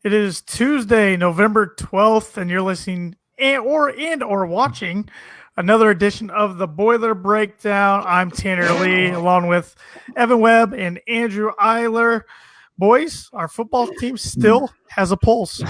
It is Tuesday, November 12th, and you're listening or watching another edition of the Boiler Breakdown. I'm Tanner Lee, along with Evan Webb and Andrew Eiler. Boys, our football team still has a pulse.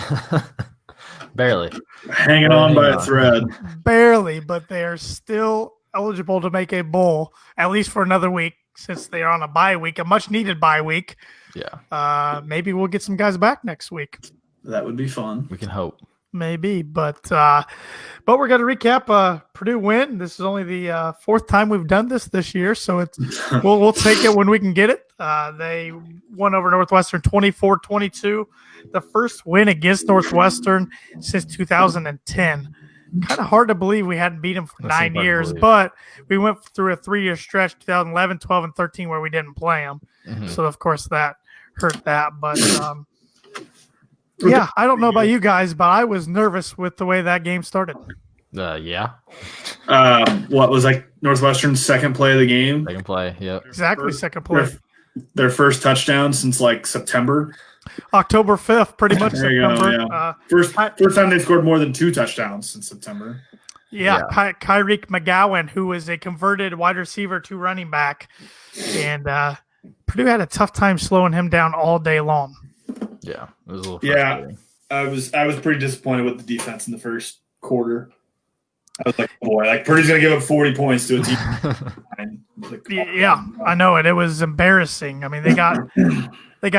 Barely. Hanging on by a thread. Barely, but they are still eligible to make a bowl, at least for another week, since they are on a bye week, a much-needed bye week. Yeah. Maybe we'll get some guys back next week. That would be fun. We can hope. Maybe, but we're going to recap Purdue win. This is only the fourth time we've done this year, so it's we'll take it when we can get it. They won over Northwestern 24-22, the first win against Northwestern since 2010. Kind of hard to believe we hadn't beat them for 9 years, but we went through a 3-year stretch, 2011, 12, and 13, where we didn't play them. Mm-hmm. So, of course, that hurt that. But, yeah, I don't know about you guys, but I was nervous with the way that game started. Yeah. What was like Northwestern's second play of the game? Second play, yep. Exactly, second play. Their first touchdown since like September. October 5th, pretty much September. Go, yeah. First time they scored more than 2 touchdowns since September. Yeah. Kyrique McGowan, who was a converted wide receiver to running back. And Purdue had a tough time slowing him down all day long. Yeah, it was a little frustrating. I was pretty disappointed with the defense in the first quarter. I was like, boy, like Purdue's going to give up 40 points to a team. Yeah, I know it. It was embarrassing. I mean, they got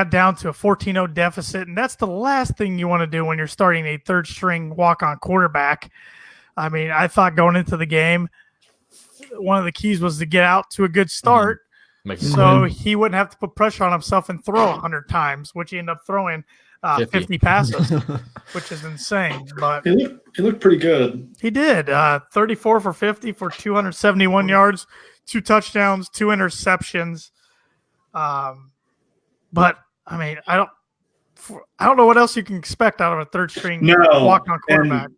down to a 14-0 deficit, and that's the last thing you want to do when you're starting a third-string walk-on quarterback. I mean, I thought going into the game, one of the keys was to get out to a good start so he wouldn't have to put pressure on himself and throw 100 times, which he ended up throwing 50 passes, which is insane. But he looked pretty good. He did. 34 for 50 for 271 yards, 2 touchdowns, 2 interceptions. But I mean, I don't know what else you can expect out of a third string walk-on quarterback.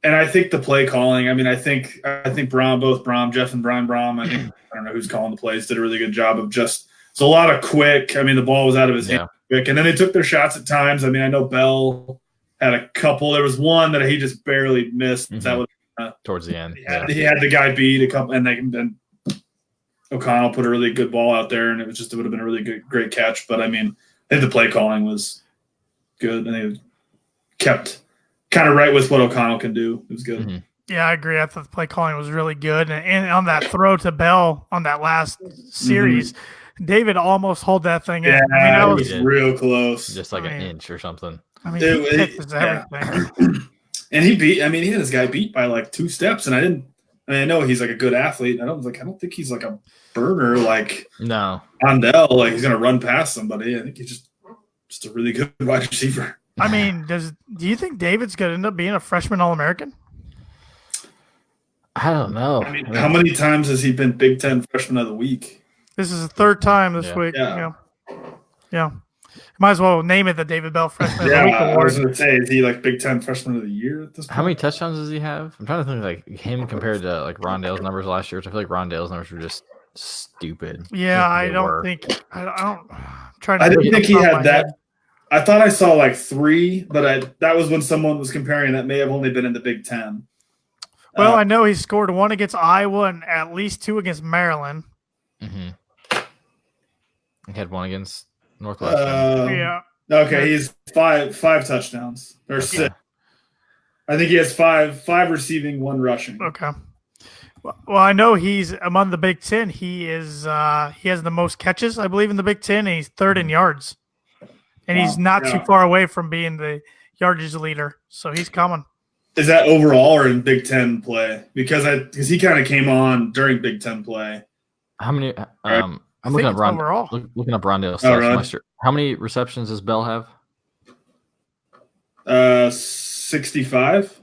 And I think the play calling. I mean, I think Jeff and Brian Brom. I don't know who's calling the plays. Did a really good job of just. It's a lot of quick. I mean, the ball was out of his hand quick, and then they took their shots at times. I mean, I know Bell had a couple. There was one that he just barely missed. Mm-hmm. That was towards the end. He had the guy beat a couple, and then O'Connell put a really good ball out there, and it would have been a really great catch. But I mean, I think the play calling was good, and they kept kind of right with what O'Connell can do. It was good. Mm-hmm. Yeah, I agree. I thought the play calling was really good, and on that throw to Bell on that last series, David almost hauled that thing in. Yeah, I mean, that was real close, just like an inch or something. I mean, he catches everything. And he had his guy beat by like 2 steps, and I know he's like a good athlete. I don't think he's like a burner like Ondell, like he's gonna run past somebody. I think he's just a really good wide receiver. I mean, do you think David's gonna end up being a freshman All-American? I don't know. I mean, how many times has he been Big Ten Freshman of the Week? This is the 3rd time this week. Yeah. Might as well name it the David Bell Freshman of the Week Award. I was going to say, is he like Big Ten Freshman of the Year at this point? How many touchdowns does he have? I'm trying to think like him compared to like Rondale's numbers last year. I feel like Rondale's numbers were just stupid. Yeah, I don't think I didn't think he had that. I thought I saw like 3, but that was when someone was comparing that may have only been in the Big Ten. Well, I know he scored 1 against Iowa and at least 2 against Maryland. Mm-hmm. He had 1 against Northwestern. Yeah. Okay, he's 5 touchdowns or 6. I think he has 5 receiving, 1 rushing. Okay. Well, I know he's among the Big Ten. He is he has the most catches, I believe, in the Big Ten, and he's 3rd in yards. And he's not too far away from being the yardage leader, so he's coming. Is that overall or in Big Ten play? Because he kind of came on during Big Ten play. How many? I'm looking up overall. Looking up Rondale's stats last year. How many receptions does Bell have? 65.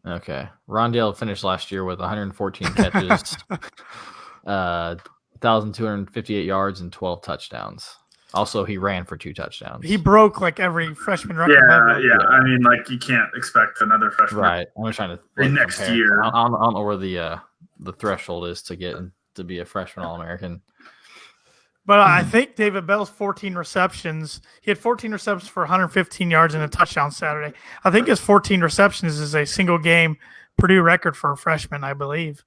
Okay, Rondale finished last year with 114 catches, 1,258 yards, and 12 touchdowns. Also, he ran for 2 touchdowns. He broke like every freshman record. Yeah. I mean, like you can't expect another freshman. Right. I'm trying to next year. I don't know where the threshold is to get to be a freshman All-American. But I think David Bell's 14 receptions. He had 14 receptions for 115 yards and a touchdown Saturday. I think his 14 receptions is a single game Purdue record for a freshman, I believe.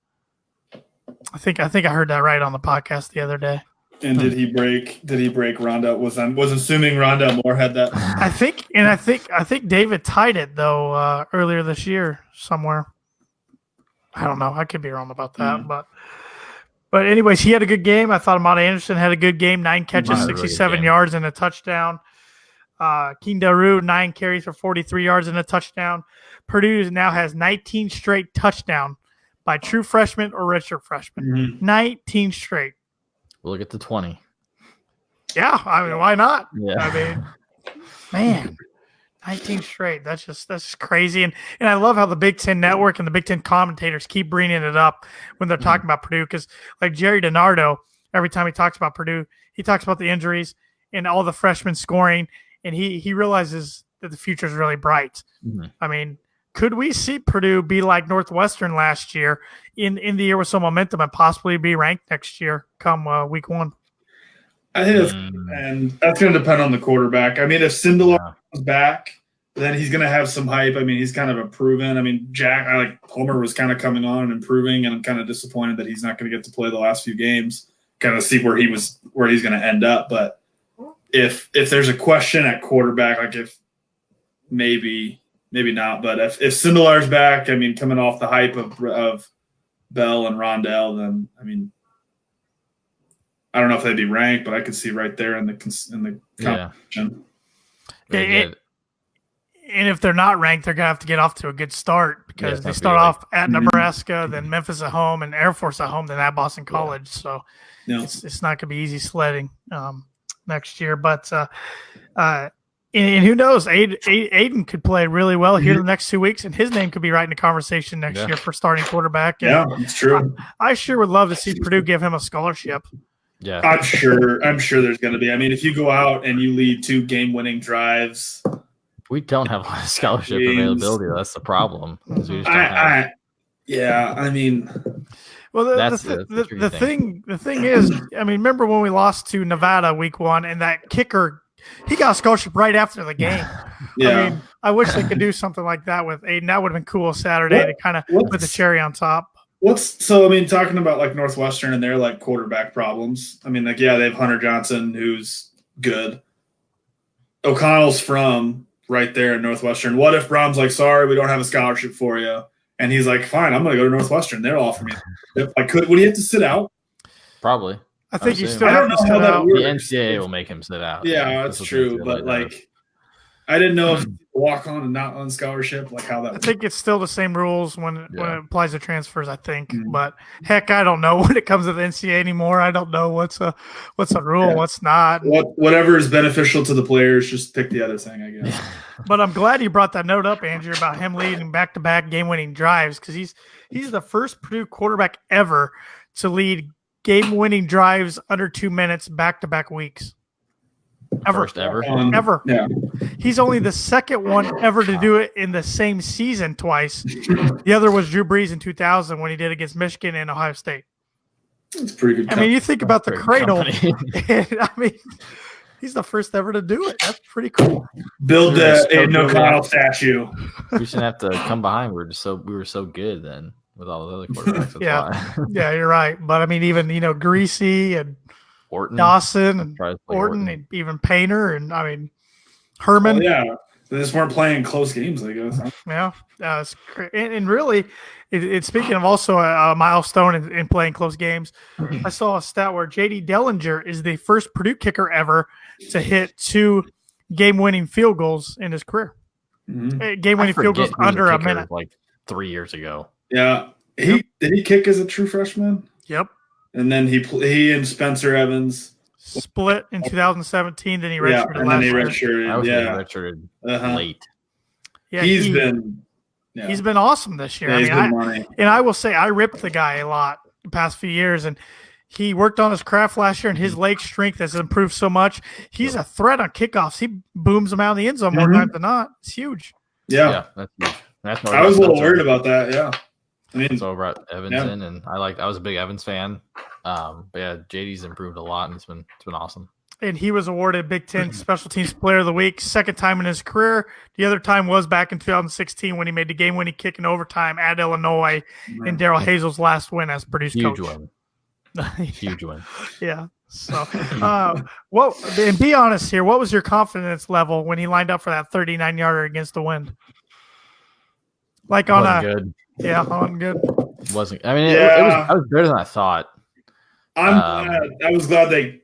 I think I heard that right on the podcast the other day. And did he break Rondell? Was assuming Rondell Moore had that. I think David tied it though earlier this year somewhere. I don't know. I could be wrong about that, but anyways, he had a good game. I thought Amada Anderson had a good game. 9 catches, 67 yards, and a touchdown. Keen Daru, 9 carries for 43 yards and a touchdown. Purdue now has 19 straight touchdowns by true freshmen or redshirt freshmen. Mm-hmm. 19 straight. We'll get to 20. Yeah, I mean, why not? Yeah. I mean, man, 19 straight. That's just crazy. And I love how the Big Ten Network and the Big Ten commentators keep bringing it up when they're talking about Purdue. Because like Jerry DiNardo, every time he talks about Purdue, he talks about the injuries and all the freshmen scoring, and he realizes that the future is really bright. Mm-hmm. I mean, could we see Purdue be like Northwestern last year in the year with some momentum and possibly be ranked next year come week 1? I think that's going to depend on the quarterback. I mean, if Sindelar comes back, then he's going to have some hype. I mean, he's kind of improving. I mean, Homer was kind of coming on and improving, and I'm kind of disappointed that he's not going to get to play the last few games, kind of see where he's going to end up. But if there's a question at quarterback, like if maybe not, but if Sindelar's back, I mean, coming off the hype of Bell and Rondell, then I mean, I don't know if they'd be ranked, but I could see right there in the competition. And if they're not ranked, they're gonna have to get off to a good start because they start off at Nebraska, then Memphis at home, and Air Force at home, then at Boston College. So it's not gonna be easy sledding next year, but. And who knows? Aiden could play really well here the next 2 weeks, and his name could be right in the conversation next year for starting quarterback. And yeah, it's true. I sure would love to see Purdue give him a scholarship. Yeah, I'm sure there's going to be. I mean, if you go out and you lead 2 game-winning drives, we don't have a lot of scholarship availability. That's the problem. We just don't have. I mean. Well, the thing is, I mean, remember when we lost to Nevada week 1, and that kicker. He got a scholarship right after the game. Yeah. I mean, I wish they could do something like that with Aiden. That would have been cool Saturday to kind of put the cherry on top. Talking about like Northwestern and their like quarterback problems. I mean, like, yeah, they have Hunter Johnson, who's good. O'Connell's from right there in Northwestern. What if Brom's like, sorry, we don't have a scholarship for you? And he's like, fine, I'm going to go to Northwestern. They'll offer me. Would he have to sit out? Probably. I think you still have to sit out. The NCAA will make him sit out. Yeah, that's true. But like, I didn't know if walk on and not on scholarship, like how that. I think it's still the same rules when it applies to transfers. I think, but heck, I don't know when it comes to the NCAA anymore. I don't know what's a rule, what's not. Whatever is beneficial to the players, just pick the other thing, I guess. But I'm glad you brought that note up, Andrew, about him leading back-to-back game-winning drives because he's the first Purdue quarterback ever to lead game-winning drives under 2 minutes back-to-back weeks. First ever. Ever. Yeah. He's only the second one ever to do it in the same season twice. The other was Drew Brees in 2000 when he did against Michigan and Ohio State. That's pretty good. I mean, you think about the cradle. And, I mean, he's the first ever to do it. That's pretty cool. Build a O'Connell statue. We shouldn't have to come behind. We were so good then. With all those other quarterbacks. Yeah, you're right. But I mean, even Greasy and Orton, Dawson and Orton and even Painter and I mean Herman. They just weren't playing close games, I guess. Yeah, it's and really, it's speaking of also a milestone in playing close games. I saw a stat where J.D. Dellinger is the first Purdue kicker ever to hit 2 game-winning field goals in his career. Mm-hmm. Game-winning field goals under a minute, like 3 years ago. Yeah, did he kick as a true freshman? Yep. And then he and Spencer Evans split in 2017. Then he redshirted last year. Redshirted late. Yeah, he's been awesome this year. Yeah, I will say I ripped the guy a lot the past few years, and he worked on his craft last year, and his leg strength has improved so much. He's a threat on kickoffs. He booms them out in the end zone more times than not. It's huge. Yeah, that's huge. I was a little worried about that. Yeah. I mean, So over at Evanston, and I was a big Evans fan. But yeah, JD's improved a lot, and it's been awesome. And he was awarded Big Ten Special Teams Player of the Week, second time in his career. The other time was back in 2016 when he made the game-winning kick in overtime at Illinois in Daryl Hazel's last win as Purdue's Huge coach. win. Huge win. Yeah. So, and be honest here. What was your confidence level when he lined up for that 39-yarder against the wind? Like on good. Yeah, on good. Wasn't. I mean, it was better than I thought. I was glad they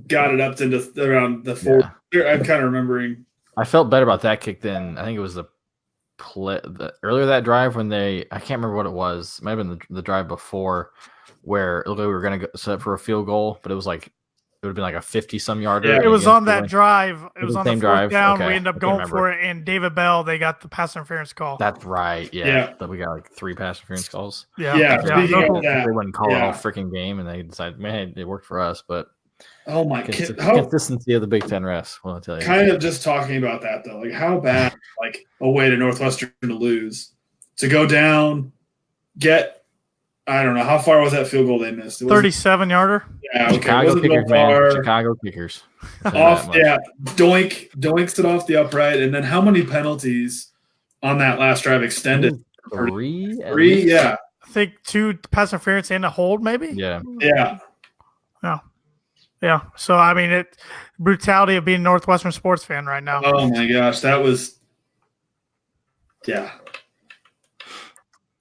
got it up to around the 4. Yeah. I'm kind of remembering. I felt better about that kick than I think it was the earlier that drive when I can't remember what it was. It might have been the drive before where it looked like we were going to go set up for a field goal, but it was like it would have been like a 50-some yarder. Yeah, it was on that drive. It was on the 4th drive. down. Okay. We ended up going for it, and David Bell, they got the pass interference call. That's right. Yeah. That we got like 3 pass interference calls. Yeah. They wouldn't call it all freaking game, and they decided, man, it worked for us. But consistency of the Big Ten refs, well, I'll tell you. Kind of just talking about that though, like how bad, like away to Northwestern to lose, to go down, get. I don't know. How far was that field goal they missed? 37-yarder. Yeah, okay. Chicago kickers, man. Chicago kickers. Doinks it off the upright. And then how many penalties on that last drive extended? 3? 3, yeah. I think 2 pass interference and a hold, maybe? Yeah. Yeah. Yeah. So, I mean, brutality of being a Northwestern sports fan right now. Oh, my gosh. That was – yeah.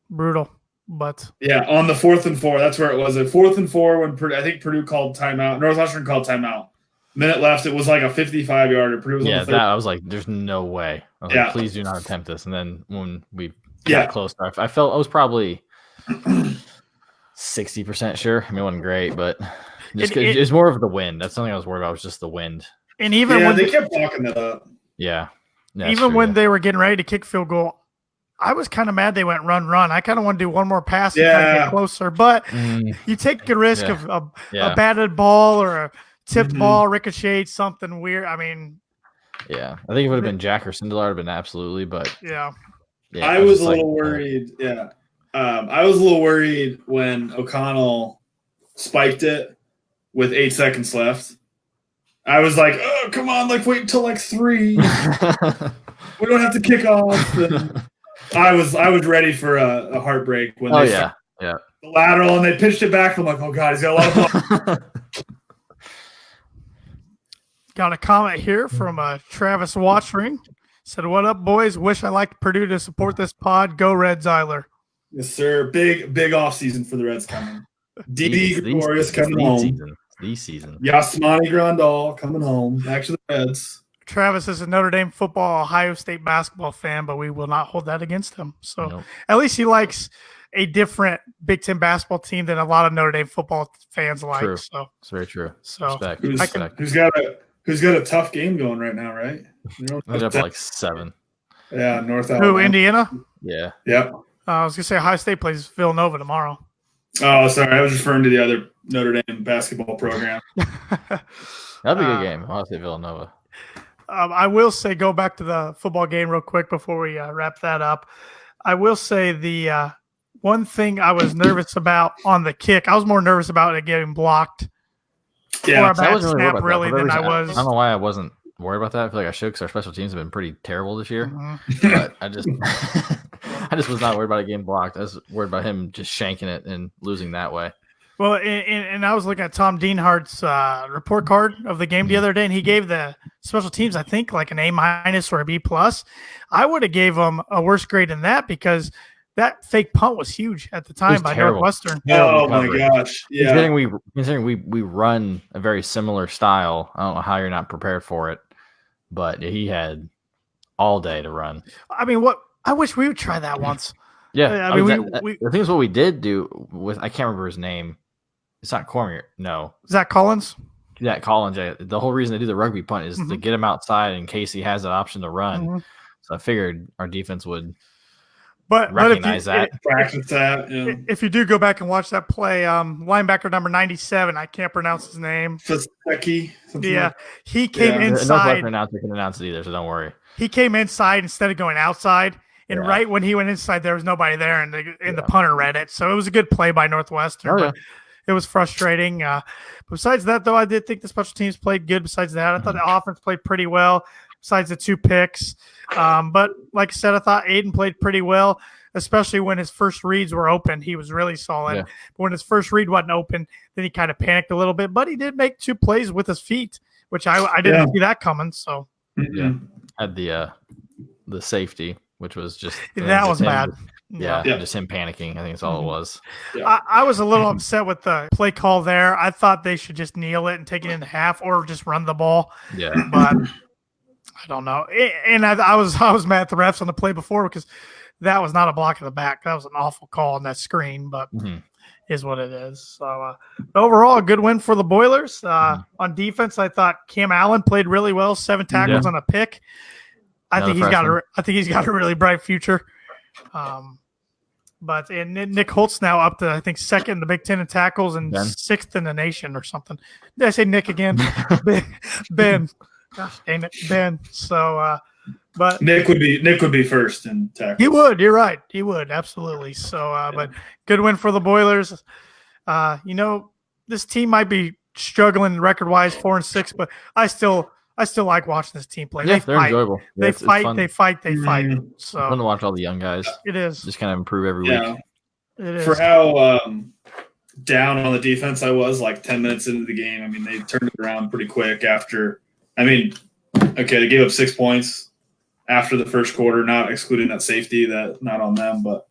Brutal. But on the 4th and 4, that's where it was. At 4th and 4, when I think Purdue called timeout, Northwestern called timeout. Minute left, it was like a 55-yarder. Purdue was on the 3rd. I was like, "There's no way." I was like, please do not attempt this. And then when we got close, I felt I was probably 60% sure. I mean, it wasn't great, but it's more of the wind. That's something I was worried about. Was just the wind. And even when they kept talking that up. Yeah. Even when they were getting ready to kick field goal, I was kind of mad they went run. I kind of want to do one more pass and try to get closer. But you take a risk of a batted ball or a tipped ball, ricochet, something weird. I mean. Yeah. I think it would have been Jack or Sindelar would have been absolutely, but. Yeah. I was a little worried. Yeah. I was a little worried when O'Connell spiked it with 8 seconds left. I was like, oh, come on, like wait until like 3. We don't have to kick off. And I was ready for a heartbreak when they the lateral and they pitched it back. I'm like, oh god, he's got a lot of blood. Got a comment here from Travis Watchring. Said, "What up, boys? Wish I liked Purdue to support this pod. Go Red Zeiler." Yes, sir. Big off season for the Reds coming. DD Gregorius coming home. The season. Yasmani Grandal coming home. Back to the Reds. Travis is a Notre Dame football, Ohio State basketball fan, but we will not hold that against him. So at least he likes a different Big Ten basketball team than a lot of Notre Dame football fans like. True. So it's very true. So who's got a tough game going right now, right? They're up like 7. Yeah, North Alabama. Who, Indiana? Yeah. Yep. I was gonna say Ohio State plays Villanova tomorrow. Oh, sorry, I was referring to the other Notre Dame basketball program. That'd be a good game. Ohio State Villanova. I will say, go back to the football game real quick before we wrap that up. I will say the one thing I was nervous about on the kick, I was more nervous about it getting blocked. Yeah, or a bad snap really than I was. I don't know why I wasn't worried about that. I feel like I should because our special teams have been pretty terrible this year. Mm-hmm. But I just was not worried about it getting blocked. I was worried about him just shanking it and losing that way. Well, and I was looking at Tom Dienhart's report card of the game the other day, and he gave the special teams, I think, like an A- or a B+. I would have gave them a worse grade than that because that fake punt was huge at the time by terrible. Northwestern. Oh, my gosh. Yeah. Considering we run a very similar style, I don't know how you're not prepared for it, but he had all day to run. I mean, I wish we would try that once. Yeah. I mean, the thing is what we did do with, I can't remember his name. It's not Cormier. No. Zach Collins? Yeah, Collins. The whole reason they do the rugby punt is to get him outside in case he has an option to run. Mm-hmm. So I figured our defense would recognize that. Practice that. Yeah. If you do go back and watch that play, linebacker number 97, I can't pronounce his name. Fasecki. Yeah. He came inside. No announcer can announce it either, so don't worry. He came inside instead of going outside, And Yeah. right when he went inside, there was nobody there, and the punter read it. So it was a good play by Northwestern. Oh, yeah. But it was frustrating. Besides that, though, I did think the special teams played good. Besides that, I thought the offense played pretty well, besides the 2 picks. But like I said, I thought Aiden played pretty well, especially when his first reads were open. He was really solid. Yeah. But when his first read wasn't open, then he kind of panicked a little bit. But he did make 2 plays with his feet, which I didn't see that coming. So Yeah. Had the safety, which was just that was him, bad. Yeah, just him panicking. I think that's all it was. Yeah. I was a little upset with the play call there. I thought they should just kneel it and take it in half or just run the ball. Yeah. But I don't know. And I was mad at the refs on the play before because that was not a block in the back. That was an awful call on that screen, but is what it is. So overall, a good win for the Boilers. On defense, I thought Cam Allen played really well, 7 tackles on a pick. I think he's got a really bright future. But Nick Holt's now up to, I think, 2nd in the Big Ten in tackles and 6th in the nation or something. Did I say Nick again? Ben. Gosh dang it, Ben. So, but Nick would be first in tackles. He would. You're right. He would absolutely. So, but good win for the Boilers. This team might be struggling record-wise, 4-6, but I still like watching this team play. Yeah, they're enjoyable. They fight. They fight. So fun to watch all the young guys. It is. Just kind of improve every week. It is. For how down on the defense I was, like 10 minutes into the game, I mean, they turned it around pretty quick after. I mean, okay, they gave up 6 points after the first quarter, not excluding that safety, that not on them, but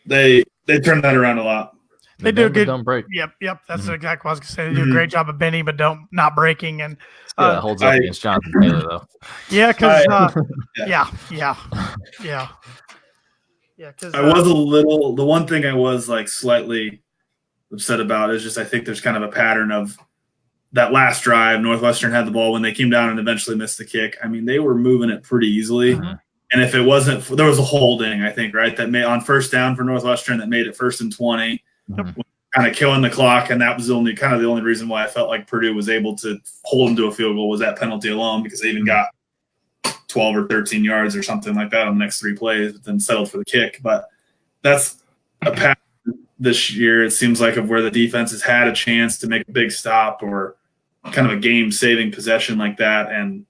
they turned that around a lot. They do a good. Don't break. Yep. That's exactly what I was going to say. They do a great job of bending, but not breaking. And that holds up against Jonathan Taylor, though. Yeah, because yeah. I was a little. The one thing I was like slightly upset about is just I think there's kind of a pattern of that last drive. Northwestern had the ball when they came down and eventually missed the kick. I mean, they were moving it pretty easily. And if it wasn't, there was a holding, I think, right, that made on first down for Northwestern that made it 1st and 20, kind of killing the clock. And that was the only reason why I felt like Purdue was able to hold them to a field goal was that penalty alone, because they even got 12 or 13 yards or something like that on the next 3 plays, but then settled for the kick. But that's a pattern this year, it seems like, of where the defense has had a chance to make a big stop or kind of a game-saving possession like that and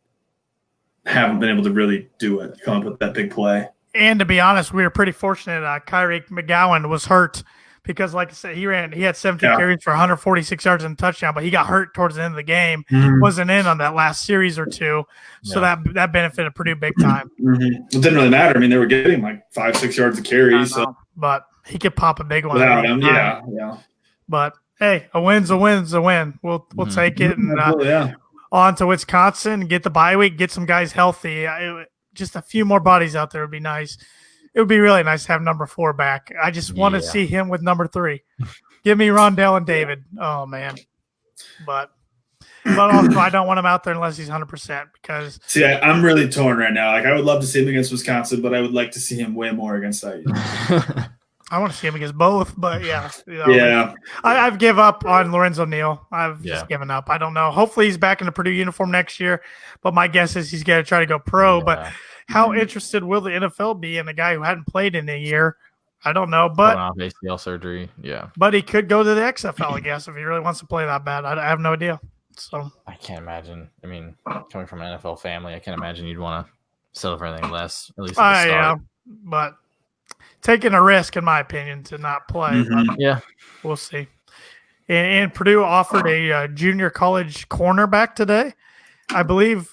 haven't been able to really do it, come up with that big play. And to be honest, we were pretty fortunate. Kyrie McGowan was hurt because, like I said, he had 17 carries for 146 yards and a touchdown, but he got hurt towards the end of the game. Wasn't in on that last series or 2, so that benefited Purdue big time. It didn't really matter. I mean, they were getting like 5-6 yards of carry, but he could pop a big one without him. Yeah. But hey, a win's a win. We'll take it and on to Wisconsin, get the bye week, get some guys healthy. Just a few more bodies out there would be nice. It would be really nice to have number 4 back. I just want to see him with number 3. Give me Rondell and David. Oh, man. But also, I don't want him out there unless he's 100% because – See, I'm really torn right now. Like, I would love to see him against Wisconsin, but I would like to see him way more against IU. I want to see him against both, but I've given up on Lorenzo Neal. I've just given up. I don't know. Hopefully he's back in the Purdue uniform next year, but my guess is he's going to try to go pro. But how interested will the NFL be in a guy who hadn't played in a year? I don't know. But ACL surgery, But he could go to the XFL, I guess, if he really wants to play that bad. I have no idea. So I can't imagine. I mean, coming from an NFL family, I can't imagine you'd want to settle for anything less, at least at the start. But taking a risk, in my opinion, to not play. We'll see. And Purdue offered a junior college cornerback today. I believe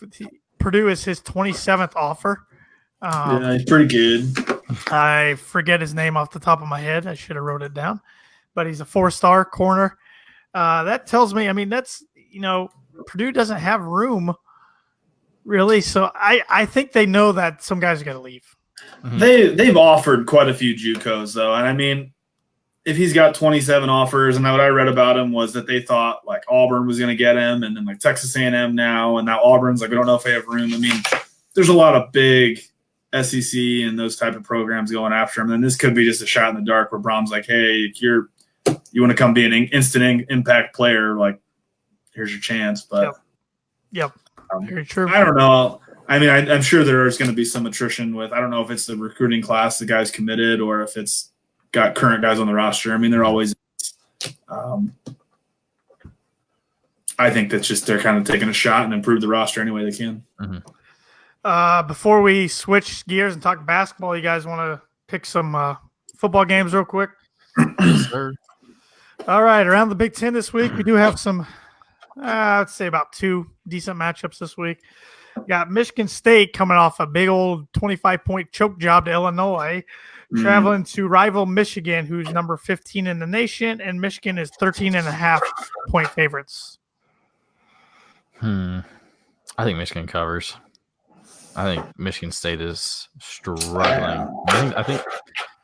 Purdue is his 27th offer. He's pretty good. I forget his name off the top of my head. I should have wrote it down. But he's a 4-star corner. That tells me, I mean, that's, Purdue doesn't have room, really. So I think they know that some guys are going to leave. They've offered quite a few JUCOs though, and I mean, if he's got 27 offers, and what I read about him was that they thought like Auburn was going to get him, and then like Texas A&M now, and now Auburn's like, we don't know if they have room. I mean, there's a lot of big SEC and those type of programs going after him, and this could be just a shot in the dark where Brom's like, hey, you want to come be an instant impact player, like here's your chance. But very true. I don't know. I mean, I'm sure there's going to be some attrition with. I don't know if it's the recruiting class, the guys committed, or if it's got current guys on the roster. I mean, they're always. I think that's just they're kind of taking a shot and improve the roster any way they can. Mm-hmm. Before we switch gears and talk basketball, you guys want to pick some football games real quick? Yes, sir. All right, around the Big Ten this week, we do have some, I'd say about 2 decent matchups this week. We got Michigan State coming off a big old 25-point choke job to Illinois, traveling to rival Michigan, who's number 15 in the nation, and Michigan is 13.5-point favorites. I think Michigan covers. I think Michigan State is struggling. I think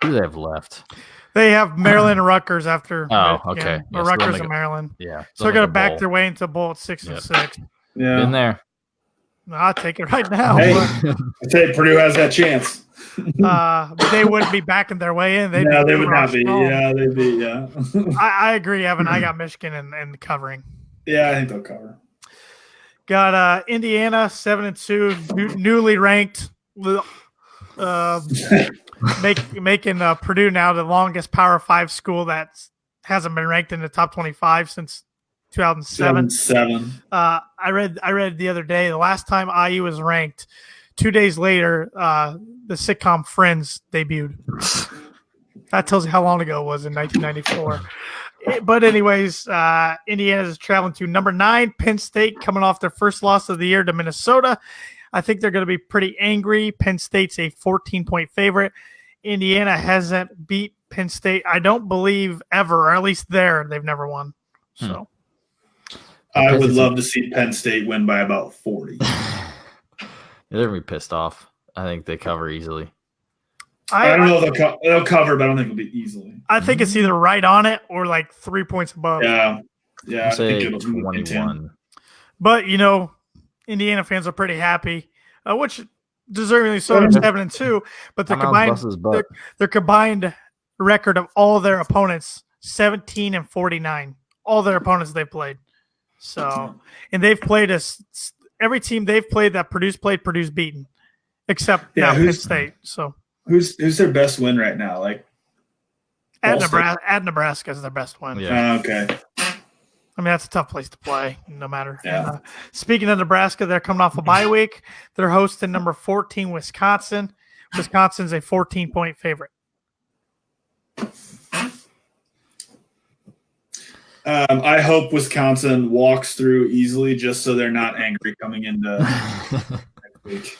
who do they have left? They have Maryland and Rutgers after. Oh, Michigan, okay. Or Yeah, Rutgers and Maryland. Yeah. So they're going to back their way into a bowl at 6-6. Yeah, Been there. I'll take it right now. Hey, I say Purdue has that chance. But they wouldn't be backing their way in. They would not be. Yeah, they'd be. Yeah. I agree, Evan. I got Michigan and covering. Yeah, I think they'll cover. Got Indiana 7-2, newly ranked, making Purdue now the longest Power 5 school that hasn't been ranked in the top 25 since 2007. I read the other day the last time IU was ranked. 2 days later, the sitcom Friends debuted. That tells you how long ago it was in 1994. But anyways, Indiana is traveling to number 9, Penn State, coming off their first loss of the year to Minnesota. I think they're going to be pretty angry. Penn State's a 14-point favorite. Indiana hasn't beat Penn State, I don't believe, ever, or at least they've never won. So I would love to see Penn State win by about 40. They're going to be pissed off. I think they cover easily. I don't know if they'll cover, but I don't think it'll be easily. I think it's either right on it or like 3 points above. Yeah. I think it'll 21. But, Indiana fans are pretty happy, which deservingly so. They're 7-2, but their combined record of all their opponents 17-49. All their opponents they've played. So, and they've played every team they've played that Purdue's beaten, except Penn State. So. Who's their best win right now? Like at Nebraska is their best win. Yeah. Okay. I mean, that's a tough place to play, no matter. Yeah. And, speaking of Nebraska, they're coming off a bye week. They're hosting number 14 Wisconsin. Wisconsin's a 14-point favorite. I hope Wisconsin walks through easily, just so they're not angry coming into next week.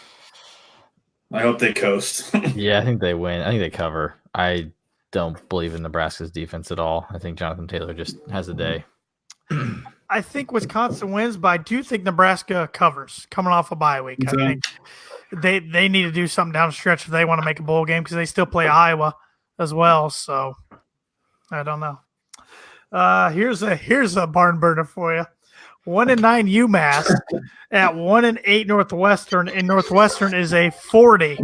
I hope they coast. Yeah, I think they win. I think they cover. I don't believe in Nebraska's defense at all. I think Jonathan Taylor just has a day. I think Wisconsin wins, but I do think Nebraska covers coming off a bye week. I think they need to do something down the stretch if they want to make a bowl game because they still play Iowa as well. So I don't know. Here's a barn burner for you. 1-9 UMass at 1-8 Northwestern, and Northwestern is a 40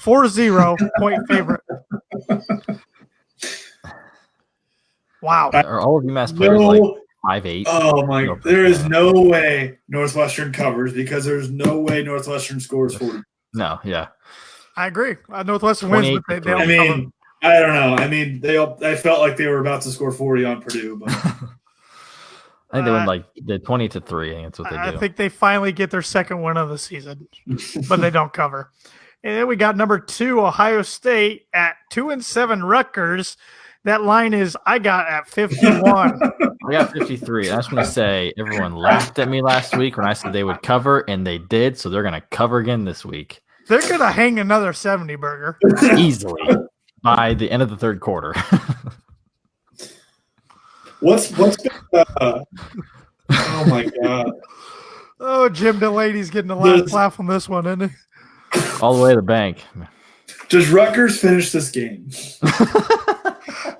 point favorite. Wow. Are all of UMass players like 5'8"? Oh my! There is no way Northwestern covers because there's no way Northwestern scores 40. No, yeah. I agree. Northwestern wins, but they don't cover. I don't know. I mean, I felt like they were about to score 40 on Purdue, but. I think they win like the 20-3. I think that's what they do. I think they finally get their second win of the season, but they don't cover. And then we got number 2, Ohio State at 2-7 Rutgers. That line is I got at 51. I got 53. I just want to say everyone laughed at me last week when I said they would cover, and they did. So they're going to cover again this week. They're going to hang another 70 burger easily by the end of the third quarter. What's been, oh my god! Oh, Jim Delaney's getting a laugh on this one, isn't he? All the way to the bank. Does Rutgers finish this game?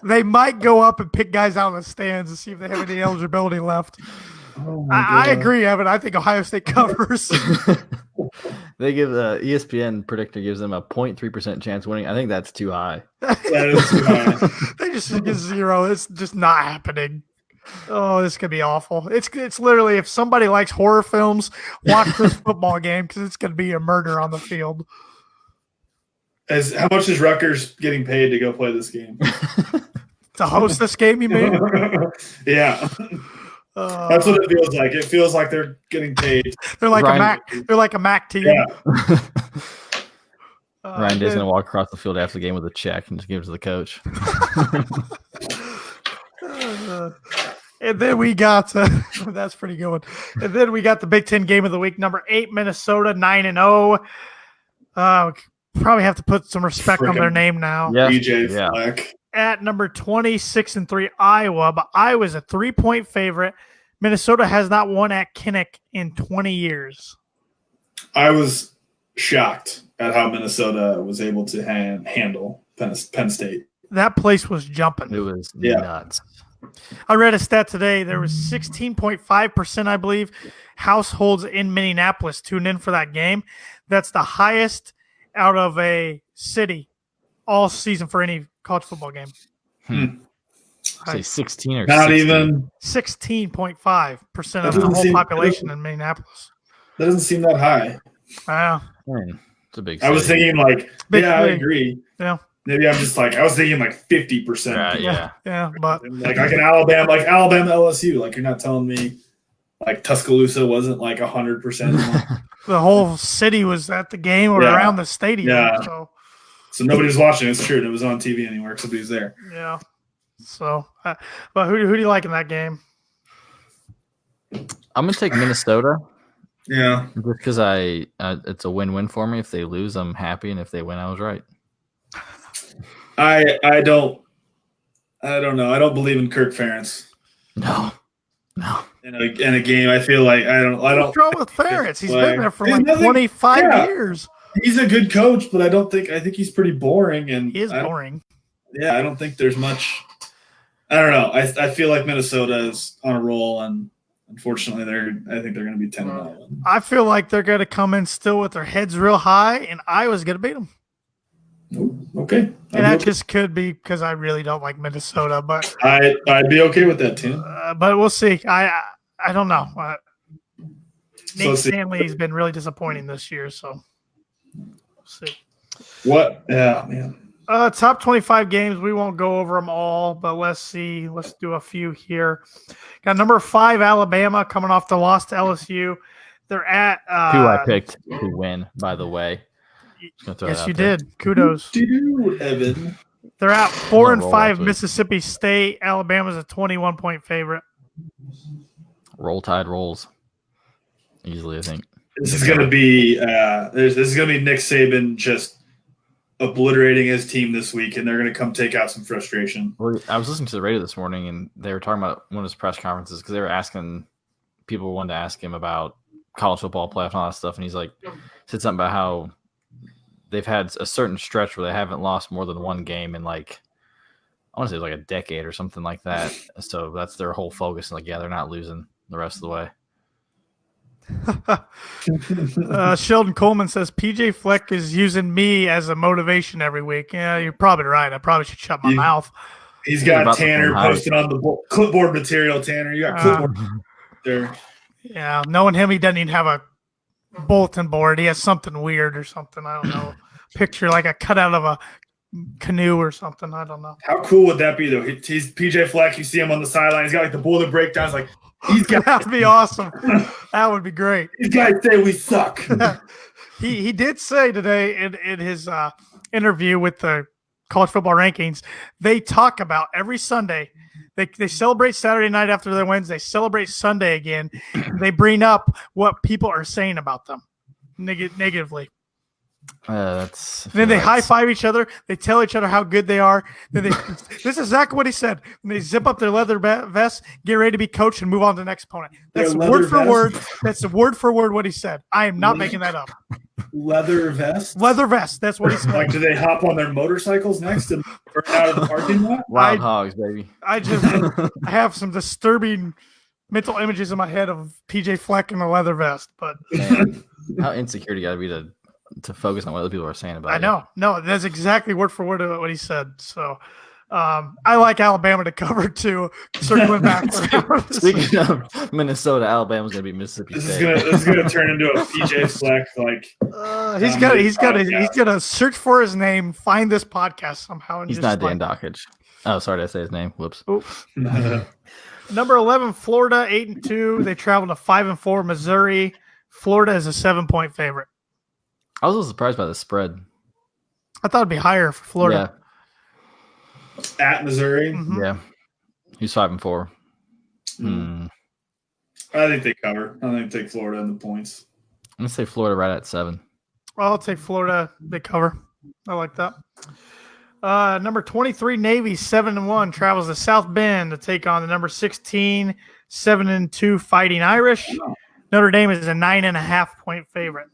They might go up and pick guys out in the stands and see if they have any eligibility left. Oh I agree, Evan. I think Ohio State covers. They give the ESPN predictor gives them a 0.3% chance winning. I think that's too high. That is too high. They just get 0. It's just not happening. Oh, this could be awful. It's literally, if somebody likes horror films, watch this football game because it's going to be a murder on the field. How much is Rutgers getting paid to go play this game? To host this game, you mean? Yeah. That's what it feels like. It feels like they're getting paid. They're like a Mac team. Yeah. Ryan Day's gonna walk across the field after the game with a check and just give it to the coach. And then we got that's pretty good. And then we got the Big Ten game of the week, number 8, Minnesota 9-0. Probably have to put some respect on their name now. Yeah. DJ Fleck. At number 20, 6-3 Iowa, but Iowa's a 3-point favorite. Minnesota has not won at Kinnick in 20 years. I was shocked at how Minnesota was able to handle Penn State. That place was jumping. It was nuts. I read a stat today. There was 16.5%, I believe, households in Minneapolis tuned in for that game. That's the highest out of a city all season for any college football game. Say 16 or not 16. even 16.5% of the whole population in Minneapolis. That doesn't seem that high. Wow. It's a big I was thinking Big I thing. agree. Yeah. Maybe I'm just I was thinking 50%. Yeah, but like an Alabama, LSU. You're not telling me Tuscaloosa wasn't 100%. the whole city was at the game or around the stadium. Yeah. So nobody was watching. It's true. And it was on TV anywhere because somebody was there. Yeah. So, but who do you like in that game? I'm gonna take Minnesota. Yeah. Just because it's a win-win for me. If they lose, I'm happy, and if they win, I was right. I don't know. I don't believe in Kirk Ferentz. No. In a game, I feel like I don't. What's wrong with Ferentz? He's been there for 25 years. He's a good coach, but I think he's pretty boring. And he is boring. Yeah, I don't think there's much. I don't know. I feel like Minnesota is on a roll, and unfortunately, I think they're going to be 10-11. I feel like they're going to come in still with their heads real high, and Iowa's going to beat them. Okay. And that just could be because I really don't like Minnesota, but I'd be okay with that too. But we'll see. I don't know. Nate Stanley's been really disappointing this year, so we'll see. What? Yeah, man. Top 25 games. We won't go over them all, but let's see. Let's do a few here. Got number 5 Alabama coming off the loss to LSU. They're at who I picked to win, by the way. Yes, you did. Kudos. Evan. They're at 4-5 Mississippi State. Alabama's a 21-point favorite. Roll Tide rolls. Easily, I think. This is going to be Nick Saban just obliterating his team this week, and they're going to come take out some frustration. Well, I was listening to the radio this morning, and they were talking about one of his press conferences because they were asking people wanted to ask him about college football playoff and all that stuff, and said something about how they've had a certain stretch where they haven't lost more than one game in I want to say a decade or something like that. So that's their whole focus. And they're not losing the rest of the way. Sheldon Coleman says PJ Fleck is using me as a motivation every week. Yeah, you're probably right. I probably should shut my mouth. He's got Tanner posted on the clipboard material. Tanner, you got clipboard there. Yeah, knowing him, he doesn't even have a bulletin board. He has something weird or something. I don't know. Picture like a cutout of a canoe or something. I don't know. How cool would that be, though? He's PJ Fleck. You see him on the sideline. He's got the bullet breakdowns. That would be awesome. That would be great. These guys say we suck. He did say today in his interview with the college football rankings, they talk about every Sunday. They celebrate Saturday night after their wins. They celebrate Sunday again. They bring up what people are saying about them negatively. Then they high five each other. They tell each other how good they are. Then this is exactly what he said. And they zip up their leather vest, get ready to be coached, and move on to the next opponent. That's word for word. That's word for word what he said. I am not making that up. Leather vest. Leather vest. That's what he said. Do they hop on their motorcycles next and burn out of the parking lot? Wild hogs, baby. I have some disturbing mental images in my head of PJ Fleck in a leather vest. But man, how insecure do you got to be to focus on what other people are saying about I know. No, that's exactly word for word what he said. So, I like Alabama to cover too. Circling back. Speaking of Minnesota, Alabama's gonna be Mississippi This State. is gonna turn into a PJ Fleck He's gonna search for his name, find this podcast somehow, and He's not Dan Dockage. Oh, sorry, did I say his name? Whoops. Number 11, Florida, 8-2. They travel to 5-4, Missouri. Florida is a 7-point favorite. I was a little surprised by the spread. I thought it'd be higher for Florida. At Missouri. Mm-hmm. Yeah. He's 5-4. I think they cover. I think they take Florida in the points. I'm gonna say Florida right at 7. Well, I'll take Florida. They cover. I like that. Number 23, Navy, 7-1, travels to South Bend to take on the number 16, 7-2 Fighting Irish. Notre Dame is a 9.5-point favorite.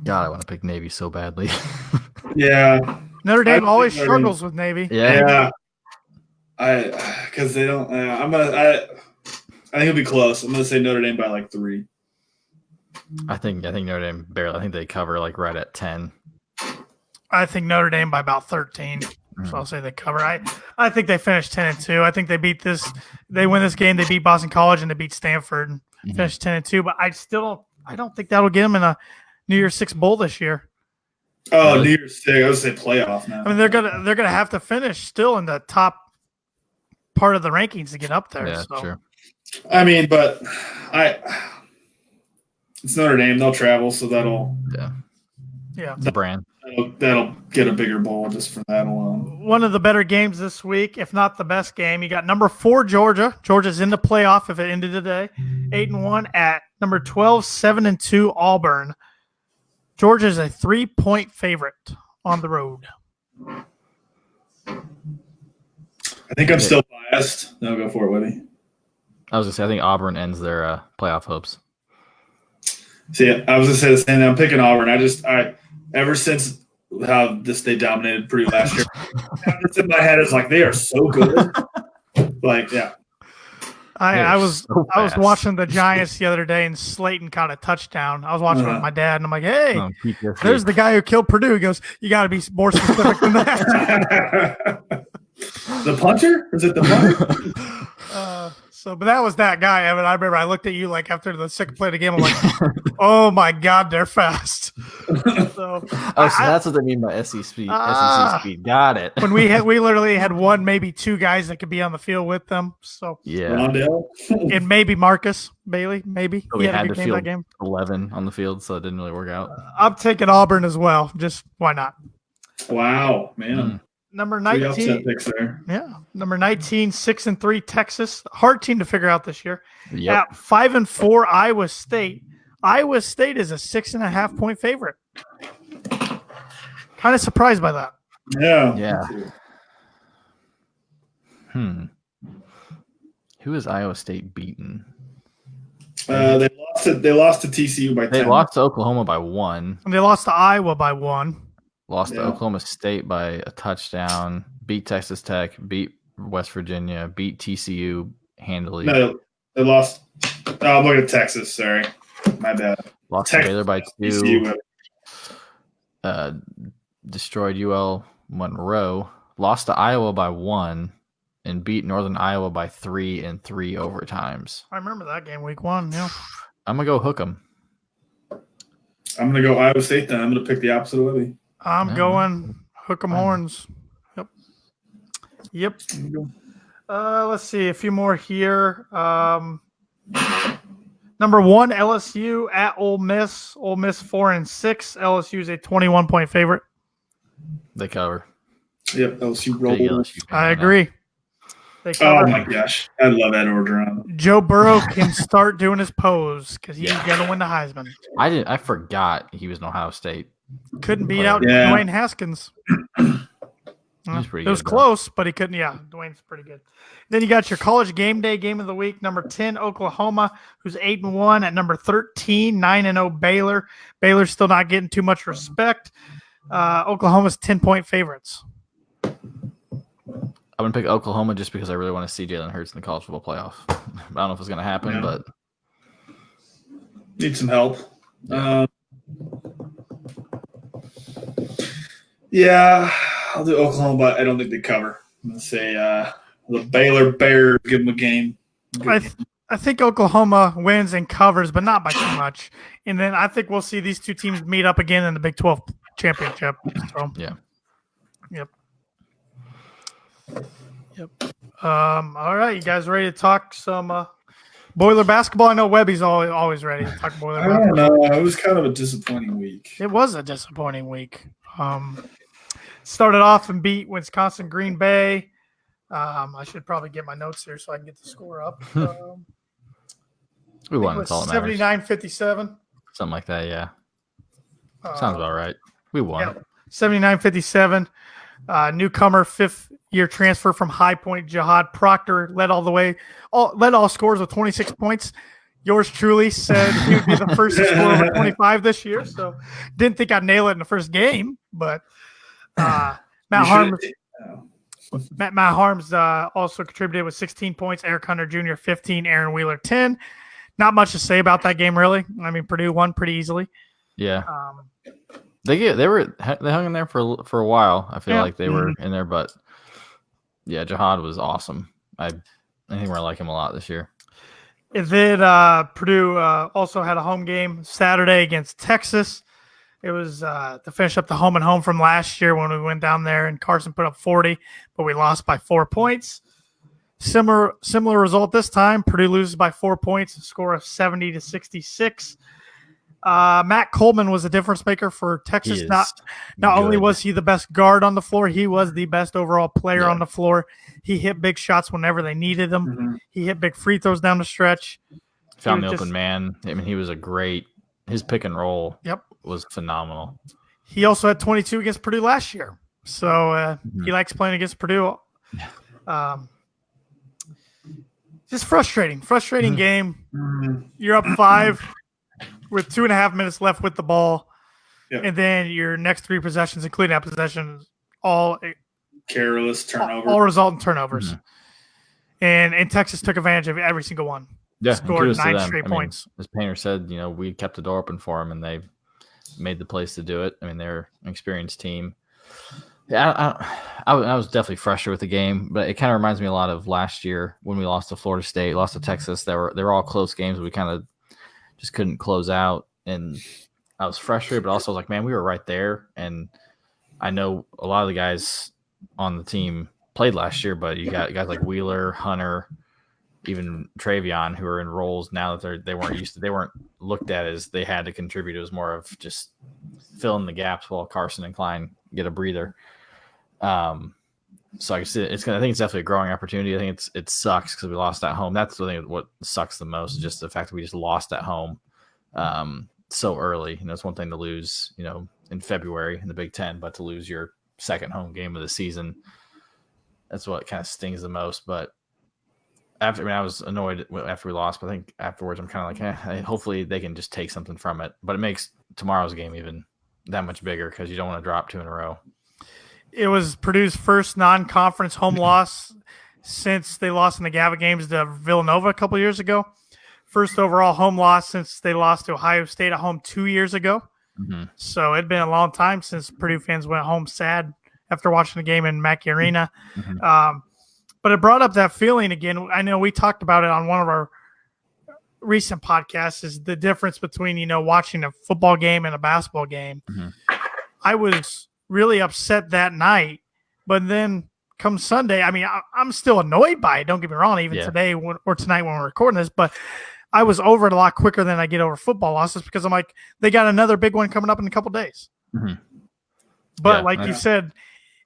God, I want to pick Navy so badly. Yeah. Notre Dame always struggles with Navy. Yeah. Because they don't. I think it'll be close. I'm gonna say Notre Dame by like 3. I think Notre Dame barely. I think they cover like right at 10. I think Notre Dame by about 13. So I'll say they cover. I think they finished 10-2. I think they beat this. They win this game. They beat Boston College and they beat Stanford and finished 10-2. But I don't think that'll get them in a New Year's Six bowl this year. Oh, really? New Year's Six. I would say playoff now. I mean, they're gonna have to finish still in the top part of the rankings to get up there. Yeah, so. sure. I mean, but it's Notre Dame. They'll travel, so that'll the brand. That'll get a bigger bowl just for that alone. One of the better games this week, if not the best game. You got number 4 Georgia. Georgia's in the playoff if it ended today. 8-1 at number 12, 7-2 Auburn. Georgia's a 3-point favorite on the road. I think I'm still biased. No, go for it, Webby. I was gonna say I think Auburn ends their playoff hopes. See, I was gonna say the same thing. I'm picking Auburn. Ever since how they dominated Purdue last year, it's in my head is like they are so good. Like, yeah. I was watching the Giants the other day and Slayton caught a touchdown. I was watching with my dad and I'm like, hey, there's the guy who killed Purdue. He goes, you got to be more specific than that. The punter? Was it the punter? But that was that guy, Evan. I remember I looked at you like after the second play of the game. I'm like, oh my God, they're fast. So that's what they mean by SEC speed. SEC speed. Got it. When we literally had 1, maybe 2 guys that could be on the field with them. So yeah, Rondell. And maybe Marcus Bailey. Maybe he had to field 11 on the field, so it didn't really work out. I'm taking Auburn as well. Just why not? Wow, man. Number 19, picks there. Yeah. Number 19, 6-3 Texas. Hard team to figure out this year. Yep. At 5-4 Iowa State. Iowa State is a 6.5-point favorite. Kind of surprised by that. Yeah. Who has Iowa State beaten? They lost to TCU by 10. They lost to Oklahoma by 1. And they lost to Iowa by 1. Lost to Oklahoma State by a touchdown, beat Texas Tech, beat West Virginia, beat TCU handily. No, they lost. Oh, I'm looking at Texas. Sorry. My bad. Lost to Baylor by 2. Destroyed UL Monroe. Lost to Iowa by 1 and beat Northern Iowa by 3 in 3 overtimes. I remember that game week 1. Yeah. I'm going to go hook them. I'm going to go Iowa State then. I'm going to pick the opposite of Webby. I'm going hook 'em horns. Yep. Let's see a few more here. Number 1 LSU at Ole Miss. Ole Miss 4-6. LSU is a 21-point favorite. They cover. Yep, LSU roll. I agree. They cover. Oh my gosh, I love Ed Orgeron. Joe Burrow can start doing his pose because he's gonna win the Heisman. I forgot he was in Ohio State. Couldn't beat out Dwayne Haskins. It was close, but he couldn't. Yeah, Dwayne's pretty good. Then you got your college game day game of the week. Number 10, Oklahoma, who's 8-1 at number 13, 9-0 Baylor. Baylor's still not getting too much respect. Oklahoma's 10-point favorites. I'm going to pick Oklahoma just because I really want to see Jalen Hurts in the college football playoff. I don't know if it's going to happen, but need some help. Yeah, I'll do Oklahoma, but I don't think they cover. I'm going to say the Baylor Bears give them a game. I think Oklahoma wins and covers, but not by too much. And then I think we'll see these two teams meet up again in the Big 12 championship. So Yeah. Yep. All right, you guys ready to talk some Boiler basketball? I know Webby's always ready to talk Boiler basketball. I don't know. It was kind of a disappointing week. It was a disappointing week. Started off and beat Wisconsin Green Bay. I should probably get my notes here so I can get the score up. We won. That's all that matters. 79-57. Something like that, yeah. Sounds about right. We won. Yeah, 79-57. Newcomer, fifth-year transfer from High Point, Jihad Proctor, led all scores with 26 points. Yours truly said he would be the first to score over 25 this year, so didn't think I'd nail it in the first game, but Matt Harms also contributed with 16 points, Eric Hunter Jr. 15, Aaron Wheeler 10. Not much to say about that game, really. I mean, Purdue won pretty easily. Yeah. They hung in there for a while. I feel like they were in there, but yeah, Jihad was awesome. I think we're like him a lot this year. And then Purdue also had a home game Saturday against Texas. It was to finish up the home and home from last year when we went down there and Carson put up 40, but we lost by 4 points. Similar result this time. Purdue loses by 4 points, a score of 70-66. Matt Coleman was a difference maker for Texas. Not only was he the best guard on the floor, he was the best overall player on the floor. He hit big shots whenever they needed them. Mm-hmm. He hit big free throws down the stretch. Found the open man. I mean, he was his pick and roll was phenomenal. He also had 22 against Purdue last year. So he likes playing against Purdue. Just frustrating game. Mm-hmm. You're up 5 with 2.5 minutes left with the ball. Yep. And then your next 3 possessions, including that possession, all careless turnovers. All result in turnovers. Mm-hmm. And Texas took advantage of every single one. Yeah, scored 9 straight points. As Painter said, we kept the door open for them, and they made the place to do it. I mean, they're an experienced team. Yeah, I was definitely frustrated with the game, but it kind of reminds me a lot of last year when we lost to Florida State, lost to Texas. They were all close games. We kind of just couldn't close out, and I was frustrated, but also I was like, man, we were right there. And I know a lot of the guys on the team played last year, but you got guys like Wheeler, Hunter, even Travion, who are in roles now that they weren't looked at as they had to contribute. It was more of just filling the gaps while Carson and Klein get a breather. So I think it's definitely a growing opportunity. I think it sucks because we lost at home. That's the thing. What sucks the most is just the fact that we just lost at home so early. It's one thing to lose, in February in the Big Ten, but to lose your second home game of the season, that's what kind of stings the most. But I was annoyed after we lost, but I think afterwards I'm kind of like, hopefully they can just take something from it. But it makes tomorrow's game even that much bigger because you don't want to drop 2 in a row. It was Purdue's first non-conference home loss since they lost in the GABA games to Villanova a couple years ago. First overall home loss since they lost to Ohio State at home 2 years ago. Mm-hmm. So it'd been a long time since Purdue fans went home sad after watching the game in Mackey Arena. Mm-hmm. But it brought up that feeling again. I know we talked about it on one of our recent podcasts, is the difference between, watching a football game and a basketball game. Mm-hmm. I was really upset that night, but then come Sunday, I mean, I'm still annoyed by it. Don't get me wrong, even today or tonight when we're recording this, but I was over it a lot quicker than I get over football losses because I'm like, they got another big one coming up in a couple days. Mm-hmm. But you said,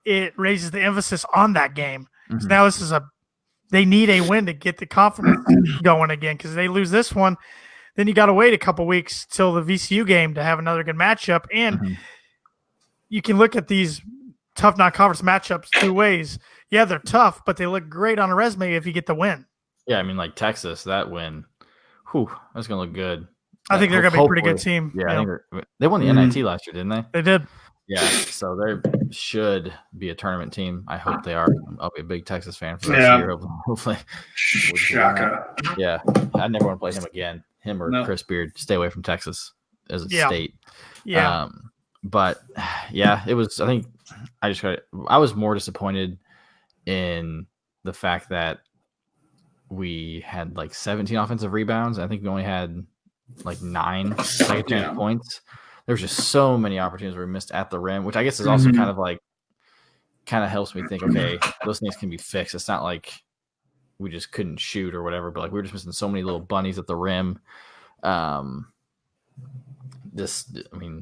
it raises the emphasis on that game. Mm-hmm. So now they need a win to get the confidence going again, because they lose this one, then you got to wait a couple weeks till the VCU game to have another good matchup. And you can look at these tough non-conference matchups 2 ways. Yeah, they're tough, but they look great on a resume if you get the win. Yeah, I mean, like Texas, that win, that's going to look good. I think they're going to be a pretty good team. Yeah, I think they won the NIT last year, didn't they? They did. Yeah, so they should be a tournament team. I hope they are. I'll be a big Texas fan for this year. Hopefully. Shaka. Yeah, I never want to play him again. Him or Chris Beard. Stay away from Texas as a state. Yeah. But yeah, it was. I think I was more disappointed in the fact that we had like 17 offensive rebounds. I think we only had like 9 second chance points. There's just so many opportunities where we missed at the rim, which I guess is also kind of helps me think, okay, those things can be fixed. It's not like we just couldn't shoot or whatever, but like we were just missing so many little bunnies at the rim.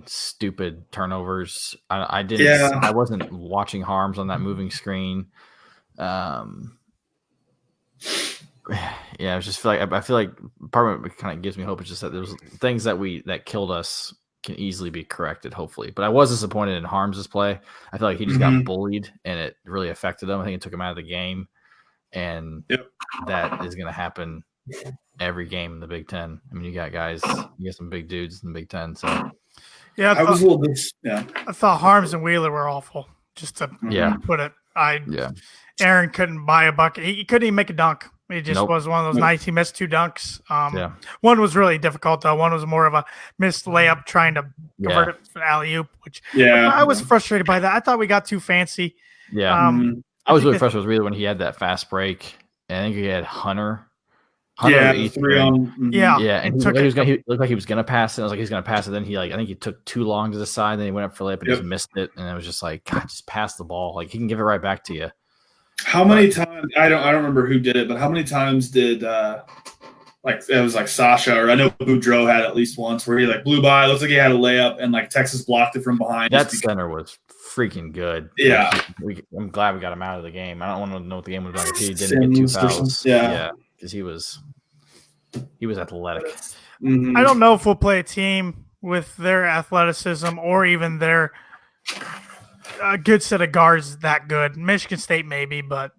Stupid turnovers. I wasn't watching harms on that moving screen. I just I feel like part of it kind of gives me hope. It's just that there's things that killed us can easily be corrected, hopefully. But I was disappointed in Harms' play. I feel like he just got bullied, and it really affected him. I think it took him out of the game, and that is going to happen every game in the Big Ten. I mean, you got some big dudes in the Big Ten. So yeah, I thought Harms and Wheeler were awful. Just to put it, Aaron couldn't buy a bucket. He couldn't even make a dunk. It just was one of those nights. He missed 2 dunks. One was really difficult, though. One was more of a missed layup trying to convert it to alley-oop, which I was frustrated by that. I thought we got too fancy. Yeah. I was really frustrated with Wheeler when he had that fast break. And I think he had Hunter. Yeah, 3 on. Yeah, and he looked like he was gonna pass it. I was like, he's gonna pass it. Then I think he took too long to the side. Then he went up for layup and just missed it. And it was just like, God, just pass the ball. Like he can give it right back to you. How many times? I don't remember who did it, but how many times did it was like Sasha, or I know Boudreaux had at least once where he like blew by. It looks like he had a layup and like Texas blocked it from behind. That center was freaking good. Yeah, I'm glad we got him out of the game. I don't want to know what the game would have been if he didn't get 2 fouls. Yeah, because he was athletic. Mm-hmm. I don't know if we'll play a team with their athleticism or even their good set of guards that good. Michigan State maybe, but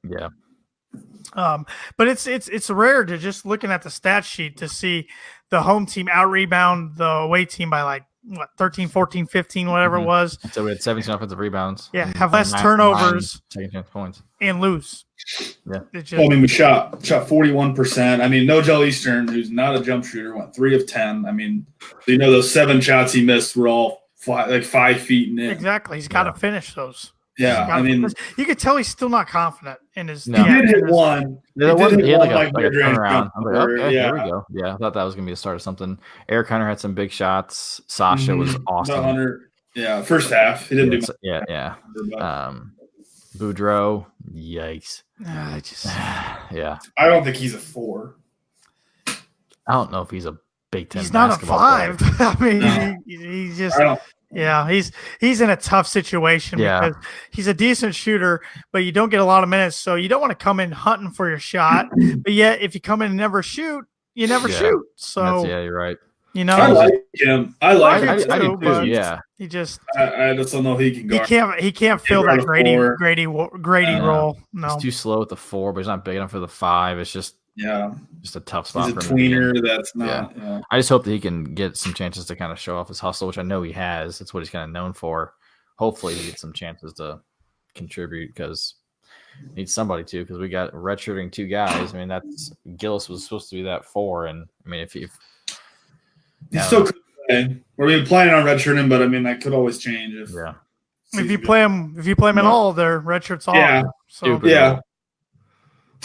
but it's rare to just looking at the stat sheet to see the home team out rebound the away team by like 13, 14, 15, whatever it was. So we had 17 offensive rebounds. Yeah, have less turnovers, second chance points, and lose. Yeah, we shot 41%. I mean, Nogel Eastern, who's not a jump shooter, went 3 of 10. I mean, those 7 shots he missed were all 5 feet in. Exactly, he's got to finish those. Yeah, I mean, you could tell he's still not confident in his. No. He did hit one. He had like a turnaround. I'm like, okay, here we go. Yeah, I thought that was gonna be a start of something. Eric Hunter had some big shots. Sasha was awesome. Hunter, first half he didn't do much. Yeah. Boudreaux, yikes. I don't think he's a 4. I don't know if he's a Big Ten. He's not a 5. I mean, he's just. Yeah, he's in a tough situation because he's a decent shooter, but you don't get a lot of minutes, so you don't want to come in hunting for your shot. But yet, if you come in and never shoot, you never shoot. So you're right. I like him. I do too. Yeah, he just I just don't know he can guard. He can't fill that Grady role. No, he's too slow at the 4, but he's not big enough for the 5. It's just. Just a tough spot he's a for him. Tweener that's not. Yeah. I just hope that he can get some chances to kind of show off his hustle, which I know he has. That's what he's kind of known for. Hopefully, he gets some chances to contribute because he needs somebody to. Because we got redshirting 2 guys. I mean, that's Gillis was supposed to be that 4, and I mean, if he still could play. We're planning on redshirting, but I mean, that could always change. If you play them at all, they're redshirts all. Yeah. So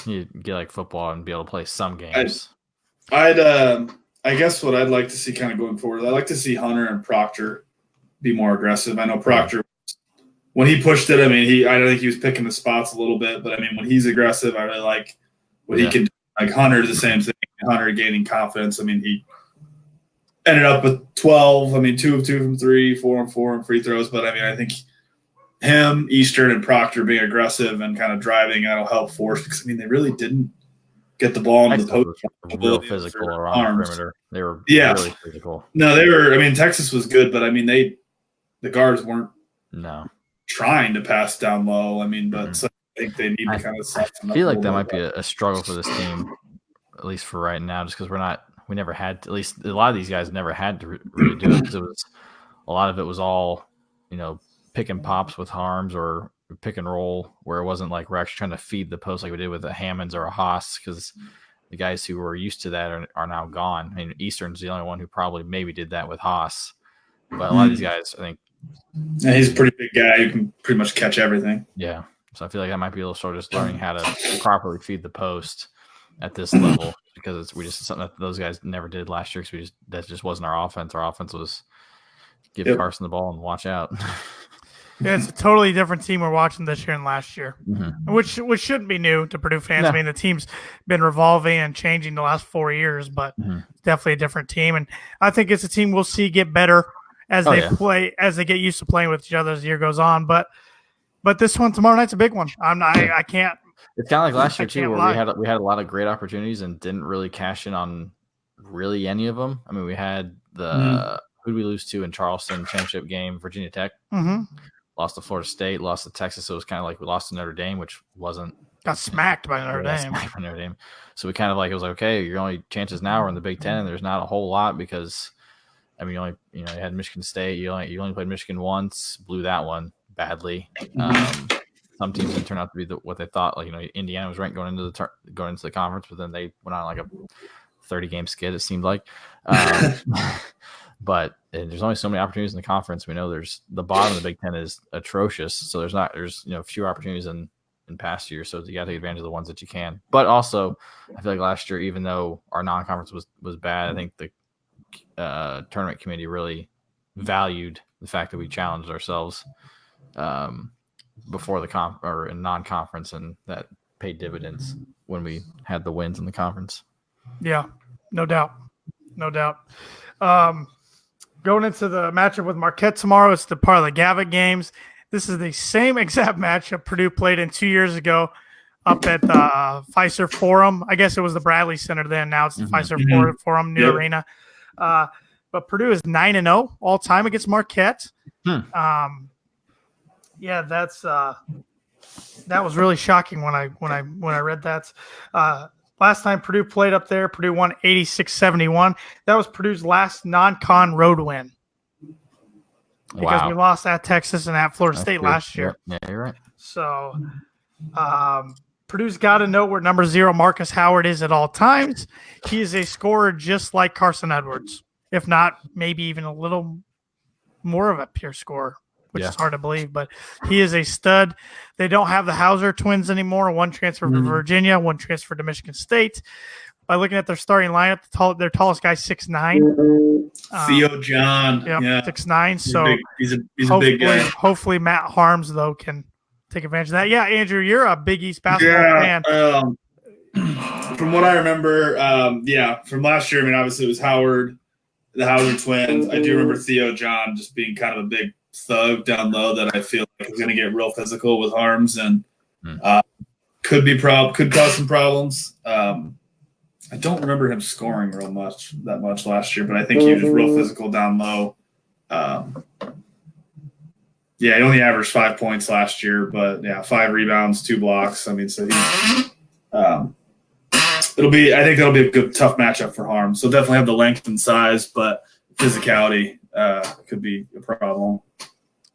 you get like football and be able to play some games. I guess what I'd like to see kind of going forward, I'd like to see Hunter and Proctor be more aggressive. I know Proctor, when he pushed it, I mean, I don't think he was picking the spots a little bit, but I mean, when he's aggressive, I really like what he can do. Like Hunter, the same thing. Hunter gaining confidence. I mean, he ended up with 12. I mean, 2 of 2 from 3, 4 of 4 on free throws. But I mean, I think him, Eastern, and Proctor being aggressive and kind of driving, that'll help force, because I mean, they really didn't get the ball in the post. Real physical around the perimeter. They were really physical. No, they were. I mean, Texas was good, but I mean, the guards weren't trying to pass down low. I mean, but so I think they need to kind of soften up. I feel like that might be a struggle for this team, at least for right now, just because we never had to, at least a lot of these guys never had to really do it, because a lot of it was all, pick and pops with Harms or pick and roll, where it wasn't like we're actually trying to feed the post like we did with a Hammonds or a Haas, because the guys who were used to that are now gone. I mean, Eastern's the only one who probably maybe did that with Haas, but a lot of these guys, I think, Yeah, he's a pretty big guy who can pretty much catch everything. Yeah. So I feel like that might be a little sort of just learning how to properly feed the post at this level because we just something that those guys never did last year because that just wasn't our offense. Our offense was give Carson the ball and watch out. Yeah, it's a totally different team we're watching this year than last year, Mm-hmm. which shouldn't be new to Purdue fans. No. I mean, the team's been revolving and changing the last 4 years, but it's definitely a different team. And I think it's a team we'll see get better as play, as they get used to playing with each other as the year goes on. But this one tomorrow night's a big one. I can't. It's kind of like last year too, where we had a lot of great opportunities and didn't really cash in on really any of them. I mean, we had the who did we lose to in Charleston championship game, Virginia Tech. Lost to Florida State, lost to Texas. So it was kind of like we lost to Notre Dame, which wasn't got smacked by Notre Dame. So we kind of like it was like, okay, your only chances now are in the Big Ten, and there's not a whole lot because I mean you had Michigan State, you only played Michigan once, blew that one badly. Some teams didn't turn out to be what they thought. Like Indiana was ranked going into the conference, but then they went on like a 30-game skid. It seemed like. But there's only so many opportunities in the conference. We know there's the bottom of the Big Ten is atrocious. So there's fewer opportunities in past years. So you got to take advantage of the ones that you can. But also, I feel like last year, even though our non-conference was bad, I think the tournament committee really valued the fact that we challenged ourselves before the in non-conference, and that paid dividends when we had the wins in the conference. Yeah, no doubt. Going into the matchup with Marquette tomorrow, it's the part of the Gavitt games. This is the same exact matchup Purdue played in 2 years ago up at the Fiserv Forum. I guess it was the Bradley Center then. Now it's the Fiserv Forum, new arena. But Purdue is 9-0 all time against Marquette. Yeah, that was really shocking when I read that. Last time Purdue played up there, Purdue won 86-71. That was Purdue's last non-con road win. Because we lost at Texas and at Florida State last year. Yeah, you're right. So Purdue's got to know where number 0 Marcus Howard is at all times. He is a scorer just like Carson Edwards, if not maybe even a little more of a pure scorer, which is hard to believe, but he is a stud. They don't have the Hauser twins anymore. One transferred to Virginia, one transferred to Michigan State. By looking at their starting lineup, their tallest guy 6'9". Theo John. Yeah, 6'9". So he's a big guy. Hopefully Matt Harms, though, can take advantage of that. Yeah, Andrew, you're a Big East basketball fan. From what I remember, from last year, I mean, obviously it was the Howard twins. I do remember Theo John just being kind of a big thug down low that I feel like is going to get real physical with Harms and could cause some problems. I don't remember him scoring that much last year, but I think he was real physical down low. He only averaged 5 points last year, but 5 rebounds, 2 blocks. I mean, so he's I think that'll be a good, tough matchup for Harms. So definitely have the length and size, but physicality could be a problem.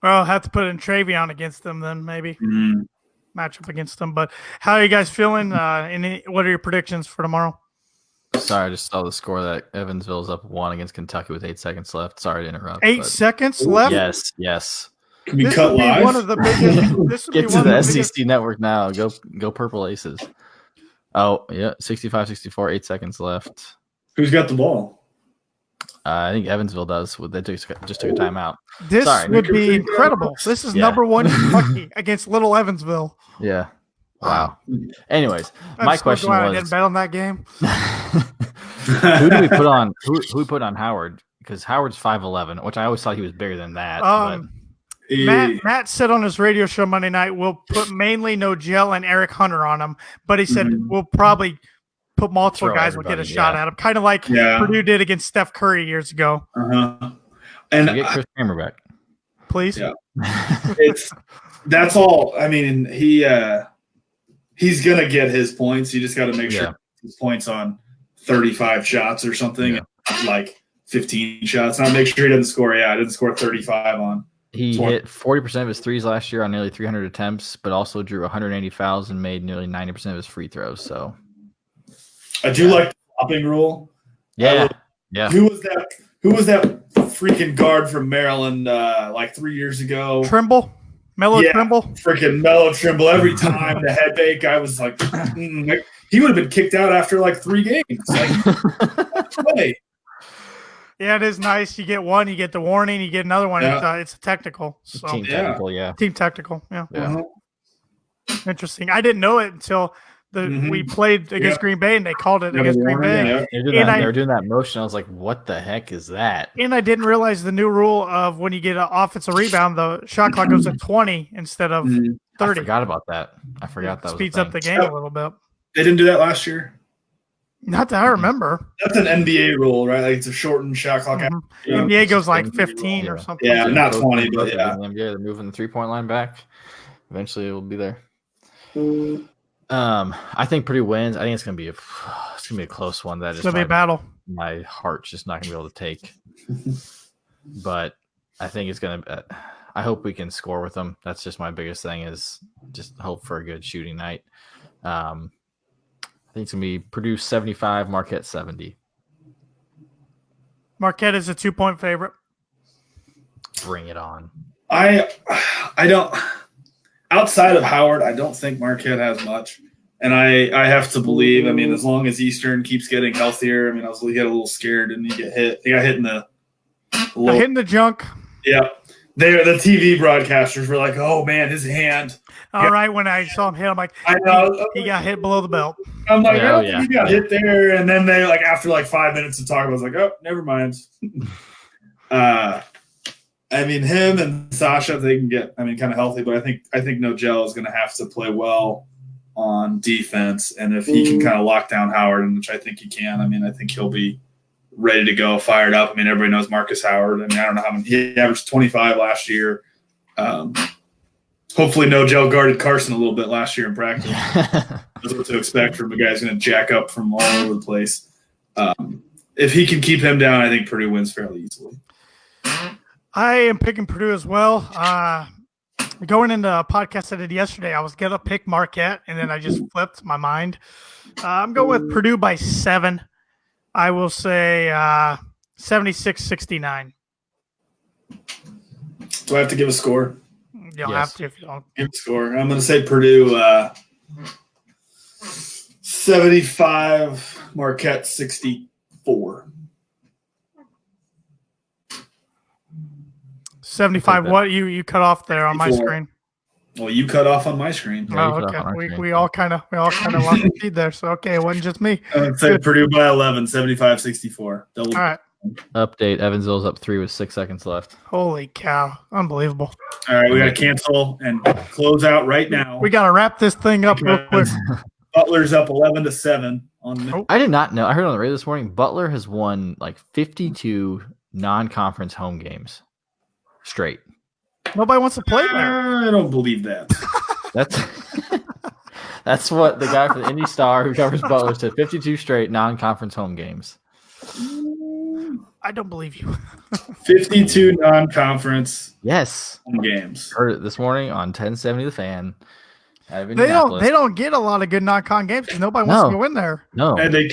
Well, I'll have to put in Travion against them then, maybe. Matchup against them. But how are you guys feeling? What are your predictions for tomorrow? Sorry, I just saw the score that Evansville's up 1 against Kentucky with 8 seconds left. Sorry to interrupt. 8 seconds left? Yes. Can we cut live? One of the biggest. Get to the SEC network now. Go Purple Aces. Oh, yeah, 65-64, 8 seconds left. Who's got the ball? I think Evansville does. They just took a timeout. This would be incredible. This is number 1 Kentucky against Little Evansville. Yeah. Wow. Anyways, my question was, didn't bet on that game. who do we put on? Who we put on Howard? Because Howard's 5'11", which I always thought he was bigger than that. Matt said on his radio show Monday night, we'll put mainly Nogel and Eric Hunter on him, but he said we'll probably put multiple guys will get a shot at him, kind of like Purdue did against Steph Curry years ago. And get Chris Kramer back, please. Yeah. That's all. I mean, he's gonna get his points. You just got to make sure his points on 35 shots or something, like 15 shots. Now make sure he doesn't score. Yeah, I didn't score 35 on. He hit 40% of his threes last year on nearly 300 attempts, but also drew 180 fouls and made nearly 90% of his free throws. So I do like the flopping rule. Yeah. Who was that freaking guard from Maryland like 3 years ago. Trimble? Trimble? Freaking Mellow Trimble. Every time the head fake, I was like, he would have been kicked out after like 3 games. Like, play. Yeah, it is nice. You get one, you get the warning, you get another one. Yeah. It's a technical. So. Team technical, yeah. Team technical, yeah. Uh-huh. Interesting. I didn't know it until we played against Green Bay and they called it against Green Bay. Yeah. They were doing that motion. I was like, what the heck is that? And I didn't realize the new rule of when you get an offensive rebound, the shot clock goes to 20 instead of 30. I forgot about that. I forgot that speeds was up the game a little bit. They didn't do that last year. Not that I remember. That's an NBA rule, right? Like it's a shortened shot clock. Mm-hmm. NBA goes like 15 or something. Yeah, not 20, but yeah. In the NBA, they're moving the 3-point line back. Eventually, it will be there. I think Purdue wins. I think it's gonna be a close one. That it's gonna be a battle. My heart's just not gonna be able to take. But I think it's gonna. I hope we can score with them. That's just my biggest thing. Is just hope for a good shooting night. I think it's gonna be Purdue 75, Marquette 70. Marquette is a 2-point favorite. Bring it on. I don't. Outside of Howard, I don't think Marquette has much. And I have to believe, I mean, as long as Eastern keeps getting healthier, I mean, he got a little scared and he get hit. He got hit in the hitting the junk. Yeah. The TV broadcasters were like, oh, man, his hand. All right, when I saw him hit, I'm like, I know. He got hit below the belt. I'm like, I don't think he got hit there. And then they, like, after like 5 minutes of talking, I was like, oh, never mind. I mean, him and Sasha, they can get, kind of healthy, but I think Nogel is going to have to play well on defense. And if he can kind of lock down Howard, which I think he can, I think he'll be ready to go, fired up. Everybody knows Marcus Howard. I don't know how many, he averaged 25 last year. Hopefully Nogel guarded Carson a little bit last year in practice. That's what to expect from a guy who's going to jack up from all over the place. If he can keep him down, I think Purdue wins fairly easily. I am picking Purdue as well. Going into a podcast I did yesterday, I was going to pick Marquette, and then I just flipped my mind. I'm going with Purdue by 7. I will say 76-69. Do I have to give a score? You'll have to if you don't. Give a score. I'm going to say Purdue 75, Marquette 64. 75. What you cut off there on my screen? Well, you cut off on my screen. Oh, okay. We all kind of lost the feed there. So okay, it wasn't just me. I would say Purdue by 11, 75-64. All right. Update: Evansville's up 3 with 6 seconds left. Holy cow! Unbelievable. All right, we got to cancel and close out right now. We got to wrap this thing up real quick. Butler's up 11-7 on. I did not know. I heard on the radio this morning. Butler has won like 52 non-conference home games straight. Nobody wants to play there. I don't believe that. That's what the guy from the Indy Star who covers Butler said. 52 straight non-conference home games. I don't believe you. 52 non-conference home games. Heard it this morning on 1070 The Fan. They don't get a lot of good non-con games because nobody wants to go in there. No, and they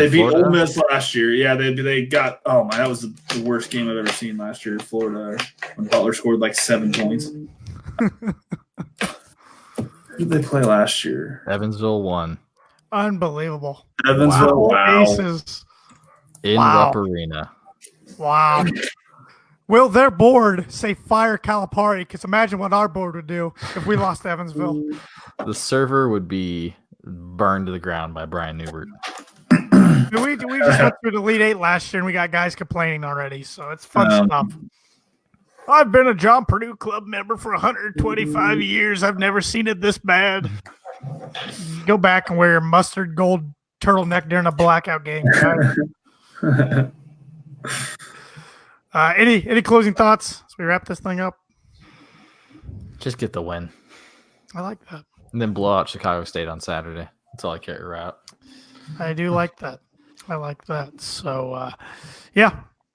beat Ole Miss last year. Yeah, they got. Oh my, that was the worst game I've ever seen last year. Florida, when Butler scored like 7 points. Who did they play last year? Evansville won. Unbelievable. Evansville, wow. Aces. In Rupp Arena. Wow. Will their board say fire Calipari? Because imagine what our board would do if we lost Evansville. The server would be burned to the ground by Brian Newbert. We just went through the Elite 8 last year, and we got guys complaining already, so it's fun stuff. I've been a John Purdue Club member for 125 years. I've never seen it this bad. Go back and wear your mustard gold turtleneck during a blackout game. Any closing thoughts as we wrap this thing up? Just get the win. I like that. And then blow out Chicago State on Saturday. That's all I care about. I do like that. I like that. So,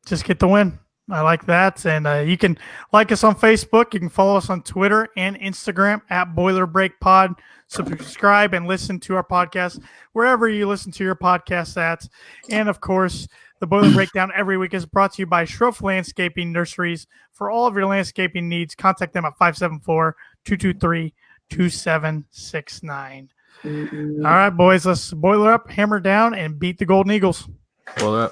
just get the win. I like that. And you can like us on Facebook. You can follow us on Twitter and Instagram at Boiler Break Pod. Subscribe and listen to our podcast wherever you listen to your podcasts at. And, of course, The Boiler Breakdown every week is brought to you by Schroff Landscaping Nurseries. For all of your landscaping needs, contact them at 574-223-2769. All right, boys, let's boiler up, hammer down, and beat the Golden Eagles. Well,